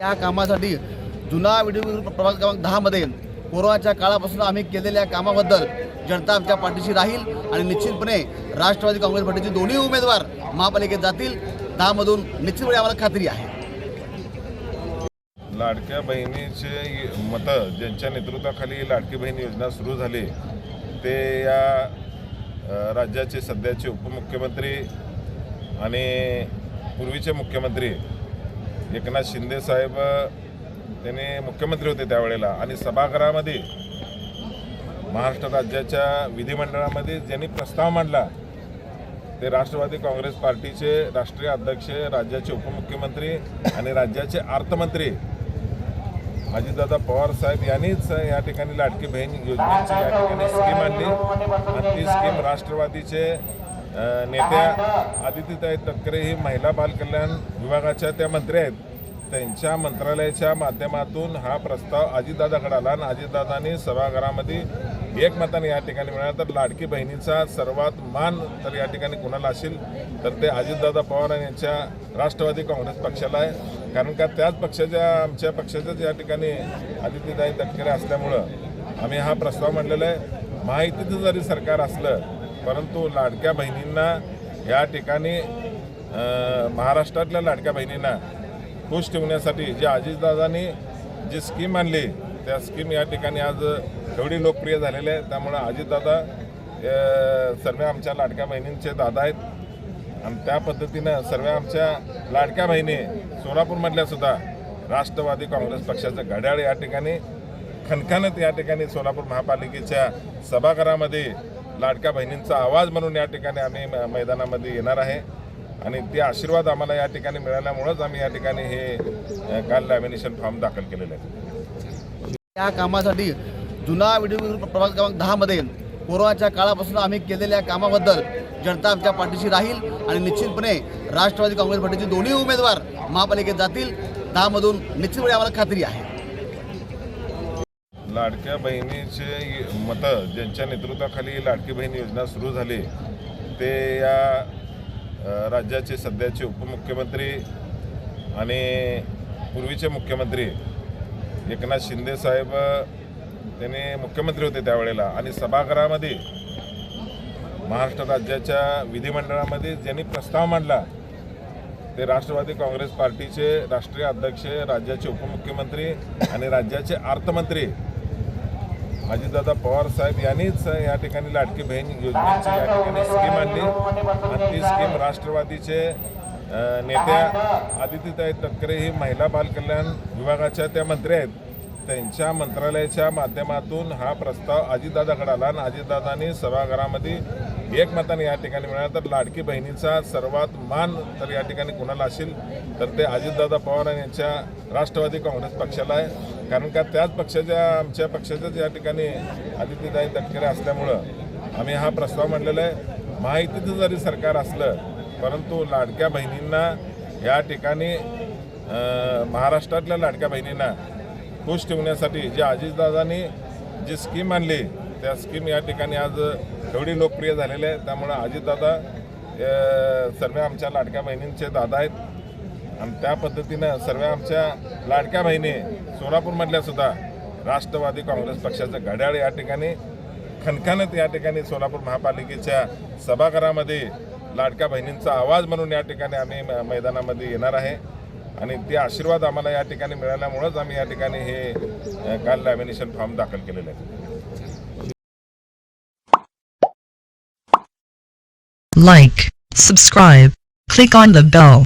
या कामासाठी जुना व्हिडिओ प्रभाग क्रमांक 10 मध्ये कोरोनाच्या काळापासून आम्ही केलेल्या कामाबद्दल जनता आमच्या पाठीशी राहील आणि निश्चितपणे राष्ट्रवादी काँग्रेस पार्टीचे दोन्ही उमेदवार महापालिकेत जातील। 10 मधून निश्चितपणे आम्हाला खात्री आहे। लाडक्या बहिणीचे मतं ज्यांच्या नेतृत्वाखाली लाडकी बहीण योजना सुरू झाली ते या राज्याचे सध्याचे उपमुख्यमंत्री आणि पूर्वीचे मुख्यमंत्री एकनाथ शिंदे साहेब त्यांनी मुख्यमंत्री होते त्यावेळेला आणि सभागृहामध्ये महाराष्ट्र राज्याच्या विधिमंडळामध्ये ज्यांनी प्रस्ताव मांडला ते राष्ट्रवादी काँग्रेस पार्टीचे राष्ट्रीय अध्यक्ष, राज्याचे उपमुख्यमंत्री आणि राज्याचे अर्थमंत्री अजितदादा पवार साहेब यांनीच या ठिकाणी लाडकी बहीण योजनेची या ठिकाणी स्कीम आणली आणि ती स्कीम राष्ट्रवादीचे नेत्या आदित्यताई तटकरे ही महिला बालकल्याण विभागाच्या त्या मंत्री आहेत, त्यांच्या मंत्रालयाच्या माध्यमातून हा प्रस्ताव अजितदादाकडे आला आणि अजितदादांनी सभागृहामध्ये एकमताने या ठिकाणी मिळाला। तर लाडकी बहिणीचा सर्वात मान तर या ठिकाणी कुणाला असेल तर ते अजितदादा पवार यांच्या राष्ट्रवादी काँग्रेस पक्षाला आहे, कारण का त्याच पक्षाच्या आमच्या पक्षाच्याच या ठिकाणी आदित्यताई तटकरे असल्यामुळं आम्ही हा प्रस्ताव मांडलेला आहे। महायुतीचं जरी सरकार असलं परंतु लाडक्या बहिणींना या ठिकाणी महाराष्ट्रातल्या लाडक्या बहिणींना खुश ठेवण्यासाठी जे अजितदादांनी जी स्कीम आणली त्या स्कीम या ठिकाणी आज एवढी लोकप्रिय झालेली आहे, त्यामुळे अजितदादा सर्व आमच्या लाडक्या बहिणींचे दादा आहेत आणि त्या पद्धतीनं सर्व आमच्या लाडक्या बहिणी सोलापूरमधल्या सुद्धा राष्ट्रवादी काँग्रेस पक्षाचं घड्याळ या ठिकाणी खणखणत या ठिकाणी सोलापूर महापालिकेच्या सभागृहामध्ये लाडक्या बहिणींचा आवाज म्हणून या ठिकाणी आम्ही मैदानामध्ये येणार आहे आणि ते आशीर्वाद आम्हाला या ठिकाणी मिळाल्यामुळेच आम्ही या ठिकाणी हे काल लॅमिनेशन फॉर्म दाखल केलेले आहे। या कामासाठी जुना व्हिडिओ प्रभाग क्रमांक 10 मध्ये कोरोनाच्या काळापासून आम्ही केलेल्या कामाबद्दल जनता आमच्या पाठीशी राहील आणि निश्चितपणे राष्ट्रवादी काँग्रेस पार्टीचे दोन्ही उमेदवार महापालिकेत जातील। 10 मधून निश्चितपणे आम्हाला खात्री आहे। लाडक्या बहिणीचे मतं ज्यांच्या नेतृत्वाखाली लाडकी बहीण योजना सुरू झाली ते या राज्याचे सध्याचे उपमुख्यमंत्री आणि पूर्वीचे मुख्यमंत्री एकनाथ शिंदे साहेब त्यांनी मुख्यमंत्री होते त्यावेळेला आणि सभागृहामध्ये महाराष्ट्र राज्याच्या विधिमंडळामध्ये ज्यांनी प्रस्ताव मांडला ते राष्ट्रवादी काँग्रेस पार्टीचे राष्ट्रीय अध्यक्ष, राज्याचे उपमुख्यमंत्री आणि राज्याचे अर्थमंत्री अजितदादा पवार साहेब यांनीच या ठिकाणी लाडकी बहीण योजनेची या ठिकाणी स्कीम आणली आणि ती स्कीम राष्ट्रवादीचे नेत्या आदित्यताई तटकरे ही महिला बालकल्याण विभागाच्या त्या मंत्री आहेत, त्यांच्या मंत्रालयाच्या माध्यमातून हा प्रस्ताव अजितदादाकडे आला आणि अजितदादांनी सभागृहामध्ये एकमताने या ठिकाणी मिळाला। तर लाडकी बहिणीचा सर्वात मान तर या ठिकाणी कुणाला असेल तर ते अजितदादा पवार यांच्या राष्ट्रवादी काँग्रेस पक्षाला आहे, कारण का त्याच पक्षाच्या आमच्या पक्षाच्याच या ठिकाणी आदित्यताई तटकरे असल्यामुळं आम्ही हा प्रस्ताव मांडलेला आहे। महायुतीचं जरी सरकार असलं परंतु लाडक्या बहिणींना या ठिकाणी महाराष्ट्रातल्या लाडक्या बहिणींना खुश ठेवण्यासाठी जे अजितदादांनी जी स्कीम आणली त्या स्कीम या ठिकाणी आज एवढी लोकप्रिय झालेली आहे, त्यामुळे अजितदादा सर्व आमच्या लाडक्या बहिणींचे दादा आहेत आणि त्या पद्धतीनं सर्व आमच्या लाडक्या बहिणी सोलापूरमधल्या सुद्धा राष्ट्रवादी काँग्रेस पक्षाचं घड्याळ या ठिकाणी खणखणत या ठिकाणी सोलापूर महापालिकेच्या सभागृहामध्ये लाडक्या बहिणींचा आवाज म्हणून या ठिकाणी आम्ही मैदानामध्ये येणार आहे आणि ते आशीर्वाद आम्हाला या ठिकाणी मिळाल्यामुळेच आम्ही या ठिकाणी हे काल लॅमिनेशन फॉर्म दाखल केलेले आहे। Like, subscribe, click on the bell.